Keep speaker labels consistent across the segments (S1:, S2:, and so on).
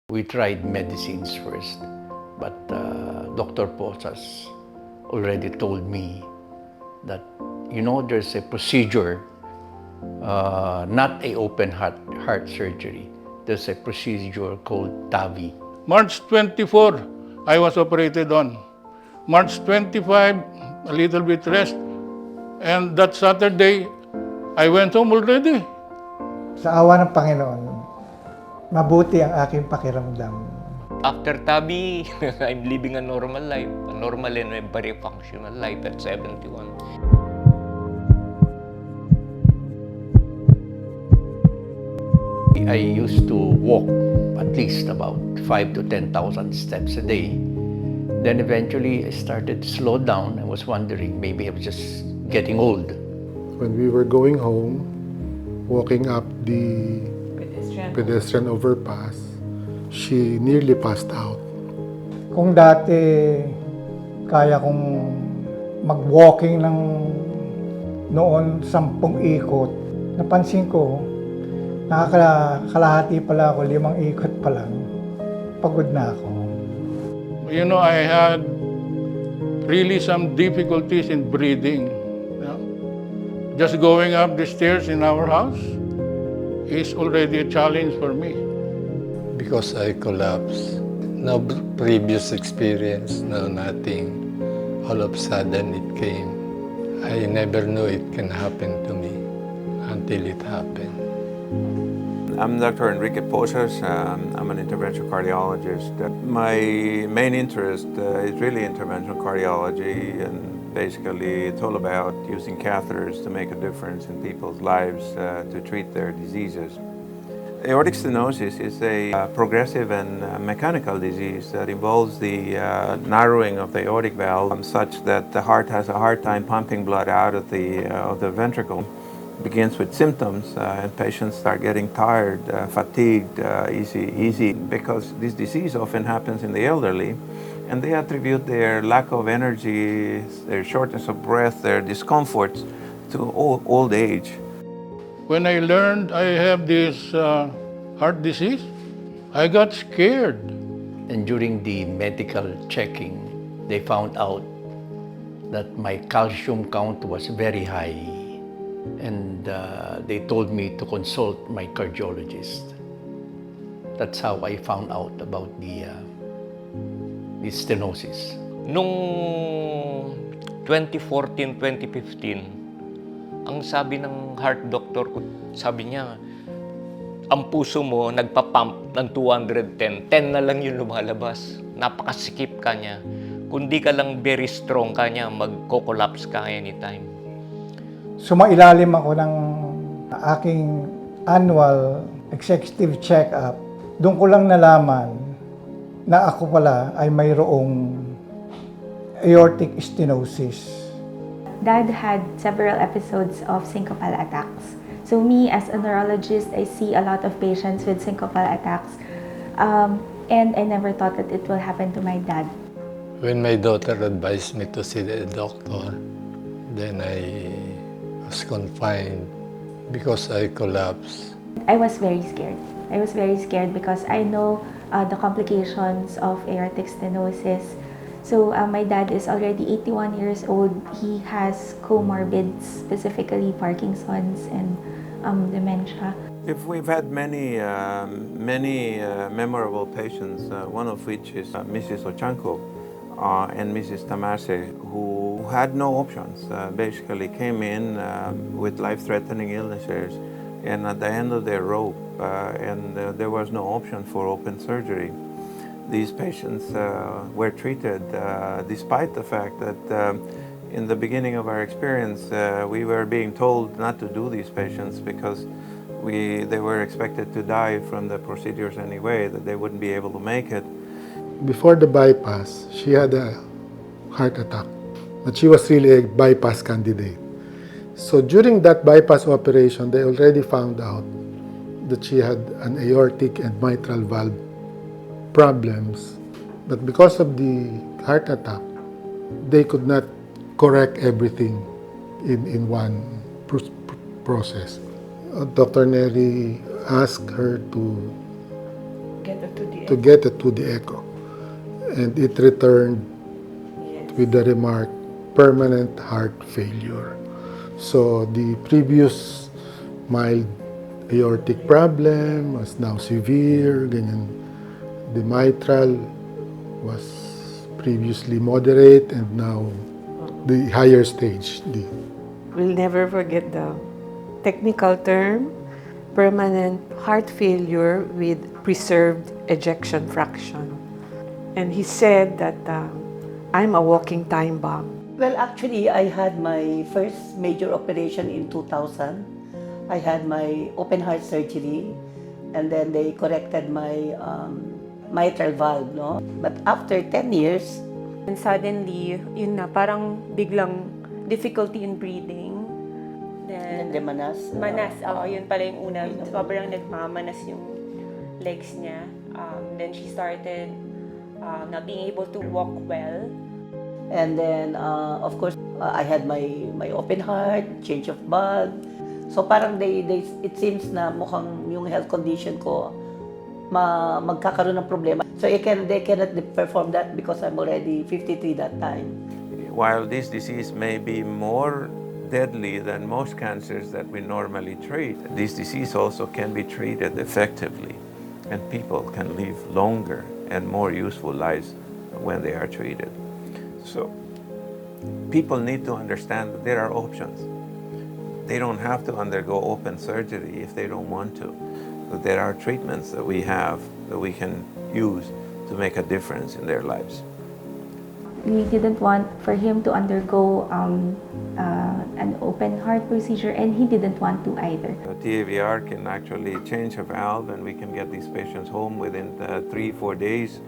S1: We tried medicines first, but Dr. Posas already told me that, there's a procedure, not a open heart surgery. There's a procedure called Tavi.
S2: March 24, I was operated on. March 25, a little bit rest. And that Saturday, I went home already.
S3: Sa awa ng Panginoon, mabuti ang aking pakiramdam.
S4: After Tavi, I'm living a normal life, a normal and a very functional life at 71.
S1: I used to walk at least about 5 to 10,000 steps a day. Then eventually I started to slow down. I was wondering, maybe I was just getting old.
S5: When we were going home, walking up the pedestrian overpass, she nearly passed out.
S3: Kung dati kaya kong mag-walking ng noon 10 ikot, napansin ko, nakakalahati pala ako, 5 ikot pa lang, pagod na ako.
S2: I had really some difficulties in breathing. Just going up the stairs in our house is already a challenge for me.
S6: Because I collapsed. No previous experience, no nothing. All of a sudden it came. I never knew it can happen to me until it happened.
S7: I'm Dr. Enrique Posas. I'm an interventional cardiologist. My main interest is really interventional cardiology, and basically it's all about using catheters to make a difference in people's lives to treat their diseases. Aortic stenosis is a progressive and mechanical disease that involves the narrowing of the aortic valve such that the heart has a hard time pumping blood out of the ventricle. Begins with symptoms and patients start getting tired, fatigued, easy because this disease often happens in the elderly, and they attribute their lack of energy, their shortness of breath, their discomforts to old age.
S2: When I learned I have this heart disease, I got scared.
S1: And during the medical checking, they found out that my calcium count was very high. And they told me to consult my cardiologist. That's how I found out about the stenosis.
S4: Nung 2014-2015, ang sabi ng heart doctor ko, sabi niya, ang puso mo nagpa-pump ng 210, 10 na lang yung lumalabas. Napakasikip ka niya. Kundi ka lang very strong ka niya, magko-collapse ka anytime.
S3: Sumailalim ako ng aking annual executive check-up. Doon ko lang nalaman na ako pala ay mayroong aortic stenosis.
S8: Dad had several episodes of syncopal attacks. So me, as a neurologist, I see a lot of patients with syncopal attacks. And I never thought that it will happen to my dad.
S6: When my daughter advised me to see the doctor, then I was confined because I collapsed.
S8: I was very scared. I was very scared because I know the complications of aortic stenosis. So my dad is already 81 years old. He has comorbids, specifically Parkinson's and dementia.
S7: If we've had many memorable patients, one of which is Mrs. Ochanko and Mrs. Tamase, who had no options, basically came in with life-threatening illnesses and at the end of their rope, and there was no option for open surgery. These patients were treated despite the fact that in the beginning of our experience, we were being told not to do these patients because they were expected to die from the procedures anyway, that they wouldn't be able to make it.
S5: Before the bypass, she had a heart attack, but she was really a bypass candidate. So during that bypass operation, they already found out that she had an aortic and mitral valve problems. But because of the heart attack, they could not correct everything in one process. Dr. Neri asked her to to get a 2D echo. And it returned with the remark, permanent heart failure. So the previous mild aortic problem was now severe, ganyan. The mitral was previously moderate and now the higher stage.
S9: We'll never forget the technical term, permanent heart failure with preserved ejection fraction. And he said that I'm a walking time bomb.
S10: Well, actually, I had my first major operation in 2000. I had my open heart surgery, and then they corrected my mitral valve, no? But after 10 years,
S11: and suddenly, yun na, parang biglang difficulty in breathing.
S10: and then manas.
S11: Manas, yun pala yung una. Sobrang nagmamanas yung legs niya. Then she started not being able to walk well.
S10: And then, of course, I had my open heart, change of valve. So parang it seems na mukhang yung health condition ko magkakaroon ng problema. So they cannot perform that because I'm already 53 that time.
S7: While this disease may be more deadly than most cancers that we normally treat, this disease also can be treated effectively, and people can live longer and more useful lives when they are treated. So people need to understand that there are options. They don't have to undergo open surgery if they don't want to. That there are treatments that we have that we can use to make a difference in their lives.
S8: We didn't want for him to undergo an open heart procedure, and he didn't want to either.
S7: The TAVR can actually change a valve, and we can get these patients home within 3-4 days,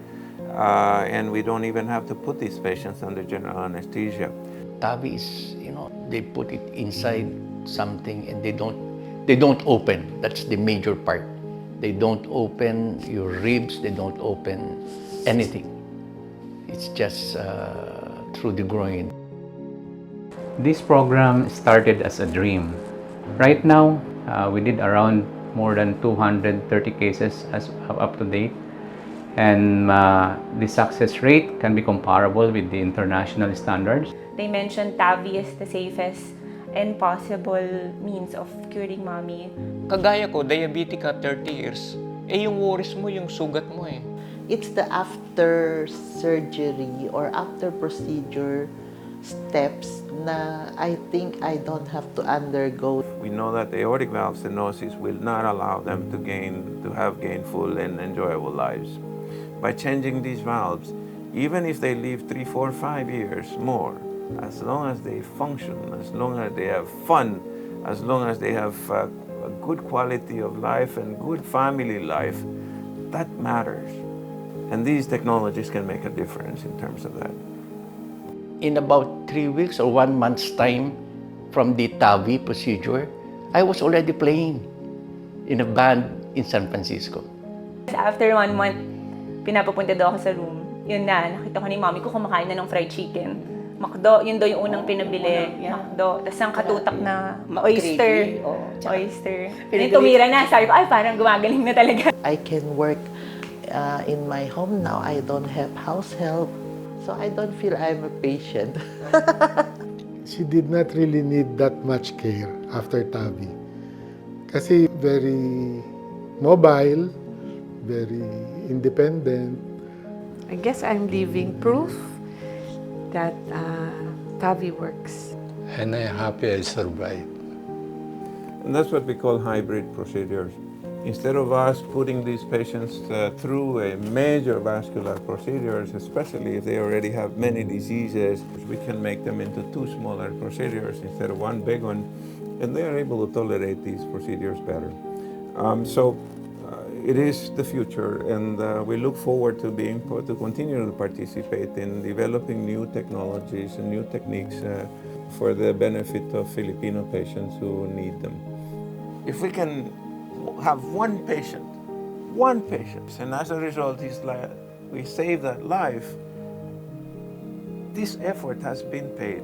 S7: and we don't even have to put these patients under general anesthesia.
S1: Tavi is, they put it inside something and they don't open. That's the major part. They don't open your ribs, they don't open anything. It's just through the groin.
S12: This program started as a dream. Right now, we did around more than 230 cases as up to date, and the success rate can be comparable with the international standards.
S11: They mentioned Tavi is the safest and possible means of curing mommy.
S4: Kagaya ko, diabetic ka 30 years. Yung worries mo, yung sugat mo eh.
S13: It's the after surgery or after procedure steps na I think I don't have to undergo.
S7: We know that aortic valve stenosis will not allow them to have gainful and enjoyable lives. By changing these valves, even if they live 3, 4, 5 years more, as long as they function, as long as they have fun, as long as they have a good quality of life and good family life, that matters. And these technologies can make a difference in terms of that.
S1: In about 3 weeks or 1 month's time from the Tavi procedure, I was already playing in a band in San Francisco.
S11: After 1 month, pinapapunta daw ako sa room. Yun na, nakita ko ni mommy ko kumakain na ng fried chicken. McDo, yun daw yung unang pinabili. McDo. Tapos ang katutak na oyster. Oyster. Yung tumira na, sabi ko, ay parang gumagaling na talaga.
S13: I can work in my home now. I don't have house help. So I don't feel I'm a patient.
S5: She did not really need that much care after Tavi. Kasi very mobile, very independent.
S9: I guess I'm living proof that Tavi works.
S6: And I'm happy I survived.
S7: And that's what we call hybrid procedures. Instead of us putting these patients through a major vascular procedures, especially if they already have many diseases, we can make them into 2 smaller procedures instead of 1 big one, and they are able to tolerate these procedures better. It is the future, and we look forward to continue to participate in developing new technologies and new techniques for the benefit of Filipino patients who need them. If we can have one patient, and as a result, we save that life, this effort has been paid.